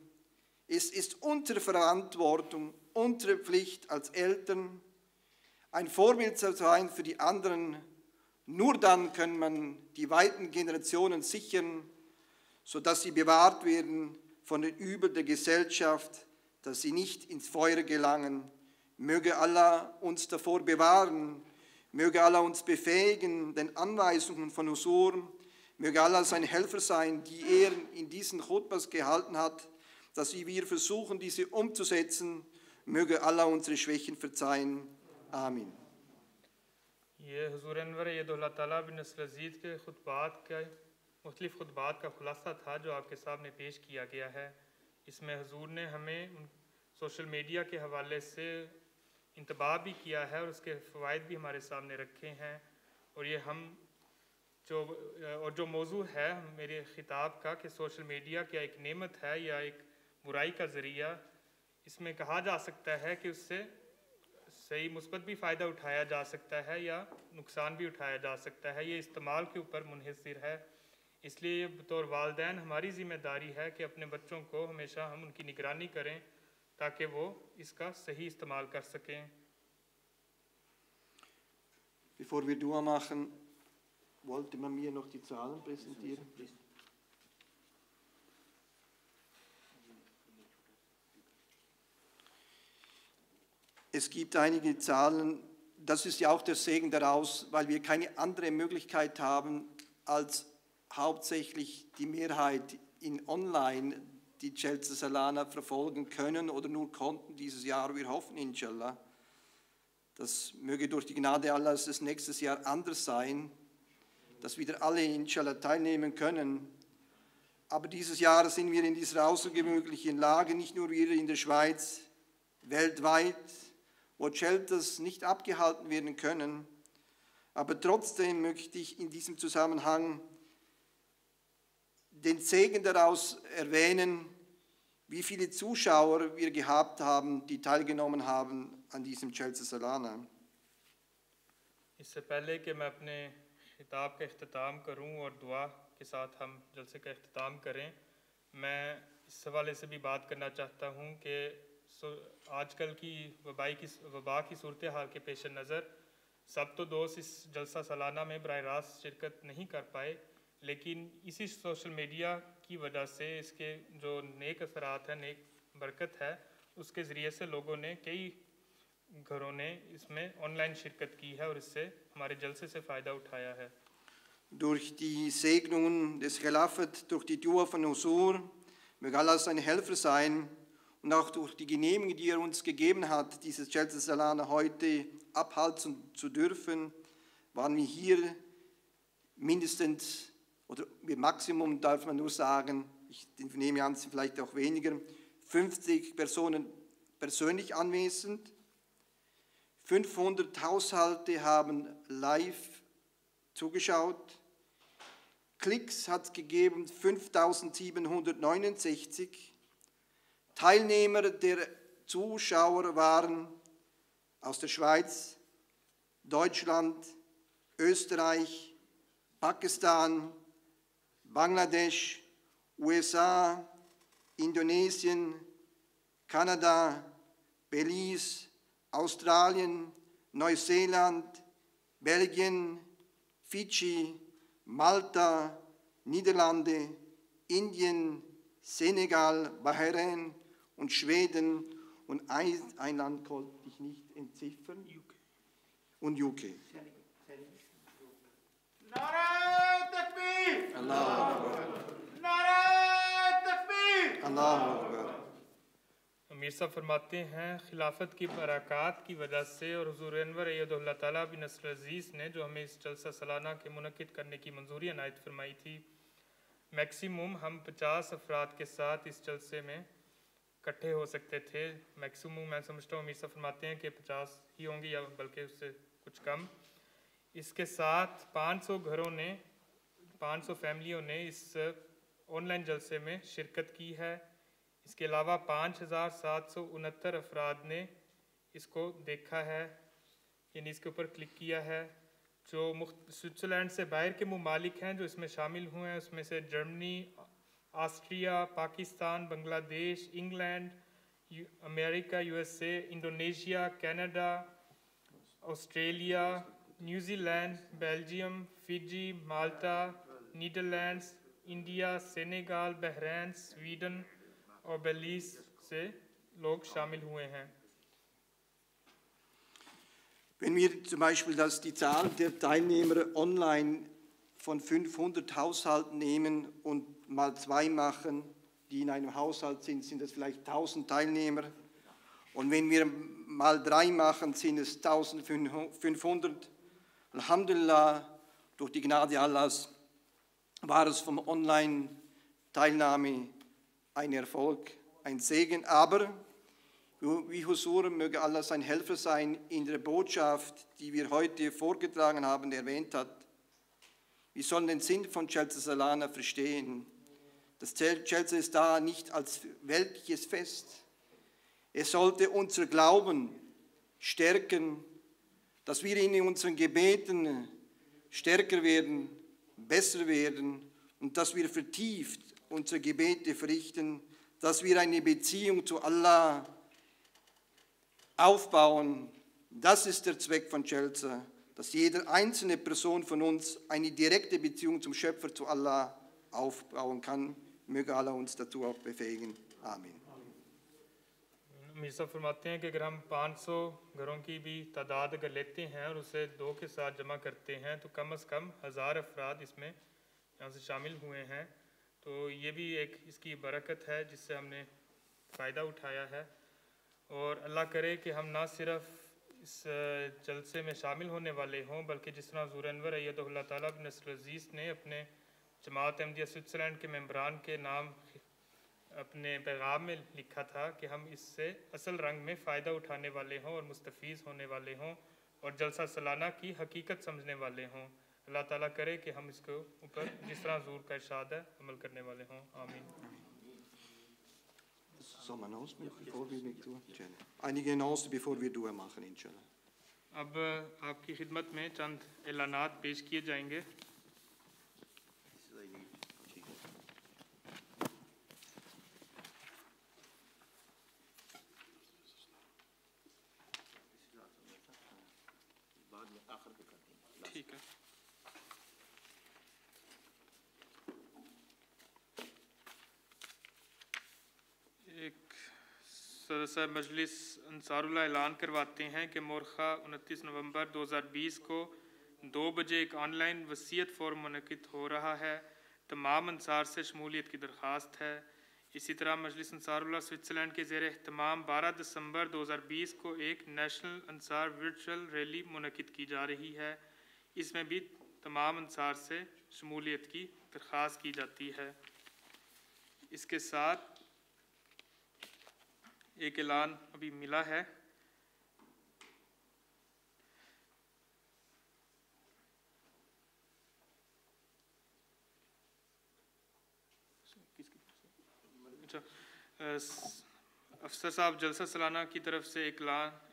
[SPEAKER 1] Es ist unsere Verantwortung, unsere Pflicht als Eltern, ein Vorbild zu sein für die anderen. Nur dann kann man die weiteren Generationen sichern, sodass sie bewahrt werden von den Übeln der Gesellschaft, dass sie nicht ins Feuer gelangen. Möge Allah uns davor bewahren, möge Allah uns befähigen, den Anweisungen von Husur, möge Allah sein Helfer sein, die er in diesen Chutbas gehalten hat, dass wir versuchen, diese umzusetzen. Möge Allah unsere Schwächen verzeihen. Amen.
[SPEAKER 2] ये हुजूर अनवर यदुल्लाह ताला बिन नस्र अज़ीज़ के मुख्तलिफ़ खुतबात का खुलासा था जो आपके सामने पेश किया गया है। इसमें हुजूर ने हमें सोशल मीडिया के हवाले से इंतबाह भी किया है और उसके फ़वाइद भी हमारे सामने रखे हैं। और ये जो मौजू है मेरे ख़िताब का कि सोशल मीडिया क्या एक नेमत है या एक बुराई का ज़रिया, इसमें कहा जा सकता है कि उससे सही मुस्बत भी फ़ायदा उठाया जा सकता है या नुकसान भी उठाया जा सकता है। ये इस्तेमाल के ऊपर मुनहसर है। इसलिए बतौर वालिदैन हमारी ज़िम्मेदारी है कि अपने बच्चों को हमेशा हम उनकी निगरानी करें ताकि वो इसका सही इस्तेमाल कर सकें।
[SPEAKER 1] Bevor wir Dua machen, wollte man mir noch die Zahlen präsentieren? Es gibt einige Zahlen, das ist ja auch der Segen daraus, weil wir keine andere Möglichkeit haben, als hauptsächlich die Mehrheit in Online die Jalsa Salana verfolgen können oder nur konnten dieses Jahr, wir hoffen inshallah. Das möge durch die Gnade Allahs das nächstes Jahr anders sein, dass wieder alle inshallah teilnehmen können. Aber dieses Jahr sind wir in dieser außergewöhnlichen Lage, nicht nur wir in der Schweiz, weltweit, wo Shelters nicht abgehalten werden können. Aber trotzdem möchte ich in diesem Zusammenhang den Segen daraus erwähnen, wie viele Zuschauer wir gehabt haben, die teilgenommen haben an diesem Jalsa Salana.
[SPEAKER 2] इससे पहले कि मैं अपने खिताब का इख्तिताम करूं और दुआ के साथ हम जलसे का इख्तिताम करें, मैं इस हवाले से भी बात करना चाहता हूं कि आजकल की वबा की सूरत हाल के पेश नज़र सब तो दोस्त इस जलसा सालाना में बराह रास्त शिरकत नहीं कर पाए, लेकिन इसी सोशल मीडिया की वजह से इसके जो नेक असरात हैं, नेक बरकत है, उसके ज़रिए से लोगों ने कई घरों ने इसमें ऑनलाइन शिरकत की है और इससे हमारे जलसे से फ़ायदा उठाया है।
[SPEAKER 1] Durch die Segnungen des Khilafat, durch die Dua von Husur, möge Allah sein Helfer sein und auch durch die Genehmigung, die er uns gegeben hat, dieses Jalsa Salana heute abhalten zu dürfen, waren wir hier mindestens, oder mit Maximum darf man nur sagen, ich nehme an, es sind vielleicht auch weniger, 50 Personen persönlich anwesend. 500 Haushalte haben live zugeschaut. Klicks hat es gegeben 5769. Teilnehmer der Zuschauer waren aus der Schweiz, Deutschland, Österreich, Pakistan, Bangladesch, USA, Indonesien, Kanada, Belize, Australien, Neuseeland, Belgien, Fidschi, Malta, Niederlande, Indien, Senegal, Bahrain und Schweden und ein Land konnte ich nicht entziffern. Und UK.
[SPEAKER 3] Nara Takbir!
[SPEAKER 1] Allahu Akbar.
[SPEAKER 3] Nara Takbir!
[SPEAKER 1] Allahu Akbar.
[SPEAKER 2] अमीर साहब फरमाते हैं खिलाफत की बरक़ात की वजह से और हुज़ूर अनवर अय्यदहुल्लाह ताला बिन नस्र अज़ीज़ ने जो हमें इस जलसा सालाना के मुनक़िद करने की मंजूरी अनायत फरमाई थी, मैक्सिमम हम 50 अफराद के साथ इस जलसे में इकट्ठे हो सकते थे। मैक्सिमम मैं समझता हूँ अमीर साहब फरमाते हैं कि 50 ही होंगे या बल्कि उससे कुछ कम। इसके साथ 500 घरों ने, 500 फैमिलियों ने इस ऑनलाइन जलसे में शिरकत की है। इसके अलावा 5769 अफराद ने इसको देखा है, यानी इसके ऊपर क्लिक किया है। जो स्विट्ज़रलैंड से बाहर के ममालिक हैं जो इसमें शामिल हुए हैं, उसमें से Germany, Austria, Pakistan, Bangladesh, England, America, USA, Indonesia, Canada, Australia, New Zealand, Belgium, Fiji, Malta, Netherlands, India, Senegal, Bahrain, Sweden और बेलीज से लोग शामिल हुए हैं।
[SPEAKER 1] Wenn wir zum Beispiel die Zahl der Teilnehmer online von 500 Haushalten nehmen und mal 2 machen, die in einem Haushalt sind, sind es vielleicht 1000 Teilnehmer. Und wenn wir mal 3 machen, sind es 1500. Alhamdulillah, durch die Gnade Allahs war es vom Online-Teilnahme ein Erfolg, ein Segen. Aber wie Husur möge Allah sein Helfer sein in der Botschaft, die wir heute vorgetragen haben, erwähnt hat. Wir sollen den Sinn von Jalsa Salana verstehen. Das Jalsa ist da nicht als weltliches Fest. Es sollte unser Glauben stärken, dass wir in unseren Gebeten stärker werden, besser werden und dass wir vertieft unsere Gebete verrichten, dass wir eine Beziehung zu Allah aufbauen. Das ist der Zweck von Jalsa, dass jede einzelne Person von uns eine direkte Beziehung zum Schöpfer, zu Allah, aufbauen kann. Möge Allah uns dazu auch befähigen. Amen.
[SPEAKER 2] अमीर साहब फरमाते हैं कि अगर हम 500 घरों की भी तादाद अगर लेते हैं और उसे 2 के साथ जमा करते हैं तो कम से कम 1000 अफराद इसमें यहाँ से शामिल हुए हैं। तो ये भी एक इसकी बरकत है जिससे हमने फ़ायदा उठाया है। और अल्लाह करे कि हम ना सिर्फ इस जलसे में शामिल होने वाले हों, बल्कि जिस तरह हुज़ूर अनवर अय्यदहुल्लाह ताला बिन नस्र अज़ीज़ ने अपने जमात अहमदिया स्विट्ज़रलैंड के मेंबरान के नाम अपने पैगाम में लिखा था कि हम इससे असल रंग में फ़ायदा उठाने वाले हों और मुस्तफ़ीज़ होने वाले हों और जलसा सालाना की हकीकत समझने वाले हों। अल्लाह ताला करे कि हम इसके ऊपर जिस तरह हुज़ूर का इरशाद है अमल करने वाले हों। आमीन।
[SPEAKER 1] Soll man ausmachen, bevor wir mit Dua? Einige Announcements, bevor wir Dua machen, inshallah.
[SPEAKER 2] अब आपकी खिदमत में चंद ऐलानात पेश किए जाएंगे। ठीक है। एक सदस्य मजलिस अंसारुल्लाह ऐलान करवाते हैं कि मोरखा 29 नवंबर 2020 को 2 बजे एक ऑनलाइन वसीयत फोरम मुनक़िद हो रहा है। तमाम अंसार से शमूलियत की दरख्वास्त है। इसी तरह मजलिस अंसारुल्लाह स्विट्ज़रलैंड के ज़ेर एहतमाम 12 दिसंबर 2020 को एक नेशनल अंसार वर्चुअल रैली मुनक़िद की जा रही है। इसमें भी तमाम अंसार से शमूलियत की दरख्वास्त की जाती है। इसके साथ एक ऐलान अभी मिला है। अच्छा, अफसर साहब जलसा सालाना की तरफ से एक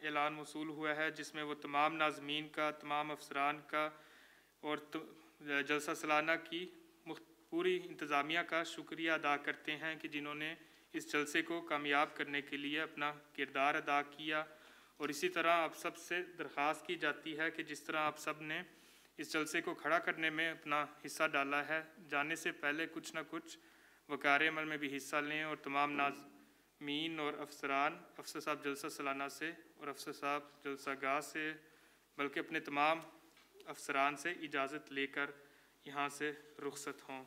[SPEAKER 2] ऐलान मौसूल हुआ है, जिसमें वो तमाम नाज़मीन का, तमाम अफसरान का और जलसा सालाना की पूरी इंतज़ामिया का शुक्रिया अदा करते हैं कि जिन्होंने इस जलसे को कामयाब करने के लिए अपना किरदार अदा किया। और इसी तरह आप सब से दरख्वास्त की जाती है कि जिस तरह आप सब ने इस जलसे को खड़ा करने में अपना हिस्सा डाला है, जाने से पहले कुछ ना कुछ वक़ार अमल में भी हिस्सा लें और तमाम नाज़मीन और अफसरान, अफसर साहब जलसा सालाना से और अफसर साहब जलसा गाह से, बल्कि अपने तमाम अफसरान से इजाज़त लेकर यहाँ से रुखसत हों।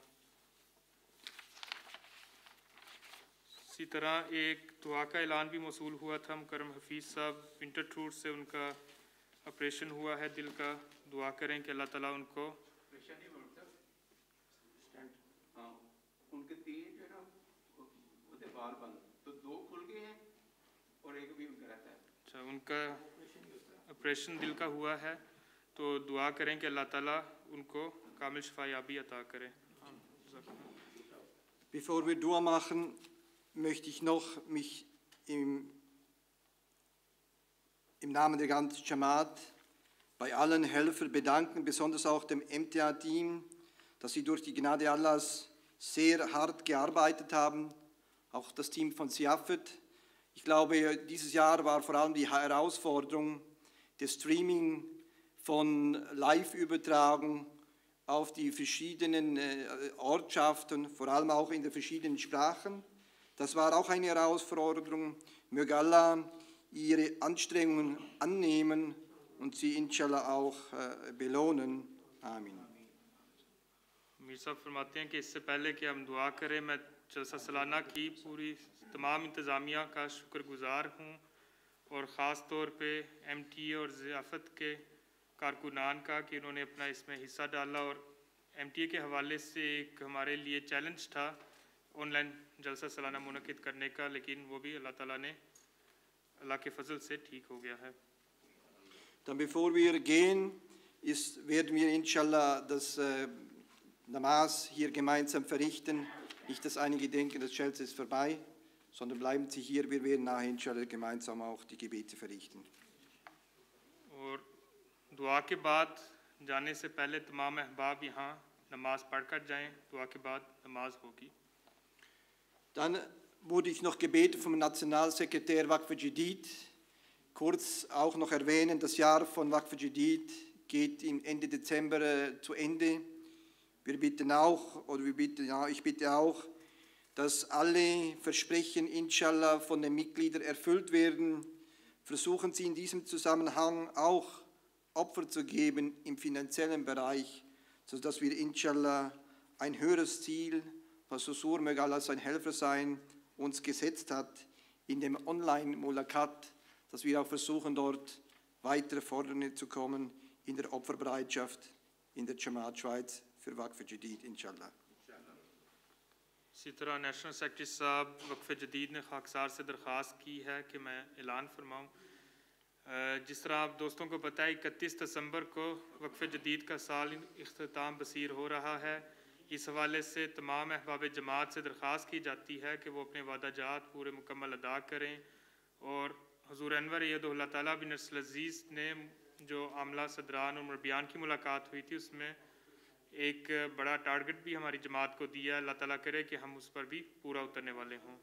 [SPEAKER 2] इसी तरह एक दुआ का ऐलान भी मौसूल हुआ था। मुकर्रम हफीज़ साहब विंटर टूर से उनका ऑपरेशन हुआ है दिल का। दुआ करें कि अल्लाह ताला उनको
[SPEAKER 3] उनके 3 जो है ना उनके बाल बंद तो 2 खुल गए हैं और एक भी उनका रहता है।
[SPEAKER 2] अच्छा, उनका ऑपरेशन दिल का हुआ है, तो दुआ करें कि अल्लाह ताला उनको कामिल शफायाबी अता करें।
[SPEAKER 1] Bevor wir Dua machen, möchte ich noch mich im Namen der ganzen Jamaat bei allen Helfern bedanken, besonders auch dem MTA-Team, dass sie durch die Gnade Allahs sehr hart gearbeitet haben, auch das Team von Siafet. Ich glaube, dieses Jahr war vor allem die Herausforderung des Streaming von Live-Übertragung auf die verschiedenen Ortschaften, vor allem auch in den verschiedenen Sprachen. Das war auch eine Herausforderung. Möge Allah ihre Anstrengungen annehmen und sie inshallah auch belohnen. Amin.
[SPEAKER 2] Mir साहब फरमाते हैं कि इससे पहले कि हम दुआ करें, मैं जलसा सालाना की पूरी तमाम इंतज़ामिया का शुक्रगुज़ार हूँ और ख़ास तौर पे MTA और ज़ियाफ़त के कारकुनान का कि उन्होंने अपना इसमें हिस्सा डाला। और MTA के हवाले से एक हमारे लिए चैलेंज था ऑनलाइन जलसा सालाना मुनक़िद करने का, लेकिन वो भी अल्लाह ताला ने अल्लाह के फजल से ठीक हो गया है।
[SPEAKER 1] Dann bevor wir gehen, werden wir inshallah das Namaz hier gemeinsam verrichten. Nicht, dass einige denken, das Schelze ist vorbei, sondern bleiben Sie hier. Wir werden nachher inshallah gemeinsam auch die Gebete verrichten.
[SPEAKER 2] और दुआ के बाद जाने से पहले तमाम अहबाब यहाँ नमाज पढ़कर जाएं। दुआ के बाद नमाज होगी।
[SPEAKER 1] Dann wurde ich noch gebeten vom Nationalsekretär Waqf Jadid, kurz auch noch erwähnen, das Jahr von Waqf Jadid geht im Ende Dezember zu Ende. Wir bitten auch, oder ich bitte auch, dass alle Versprechen inshallah von den Mitgliedern erfüllt werden. Versuchen Sie in diesem Zusammenhang auch Opfer zu geben im finanziellen Bereich, sodass wir inshallah ein höheres Ziel, was Huzur möge Allah sein Helfer sein, uns gesetzt hat in dem Online-Mulakat, dass wir auch versuchen, dort weitere Forderungen zu kommen in der Opferbereitschaft in der Jamaat Schweiz für Waqf Jadid, inshallah.
[SPEAKER 2] इसी तरह national secretary साहब वक्फ जदीद ने खाकसार से दरख्वास्त की है कि मैं ऐलान फरमाऊँ। जिस तरह आप दोस्तों को पता है 31 दिसंबर को वक्फ जदीद का साल इख्तिताम बसीर हो रहा है। इस हवाले से तमाम अहबाब जमात से दरख्वास्त की जाती है कि वो अपने वादाजात पूरे मुकम्मल अदा करें और हुजूर अनवर अय्यदहुल्लाह ताला बिन अल अज़ीज़ ने जो आमला सदरान और मुरब्बियान की मुलाकात हुई थी उसमें एक बड़ा टारगेट भी हमारी जमात को दिया। अल्लाह ताला करे कि हम उस पर भी पूरा उतरने वाले हों।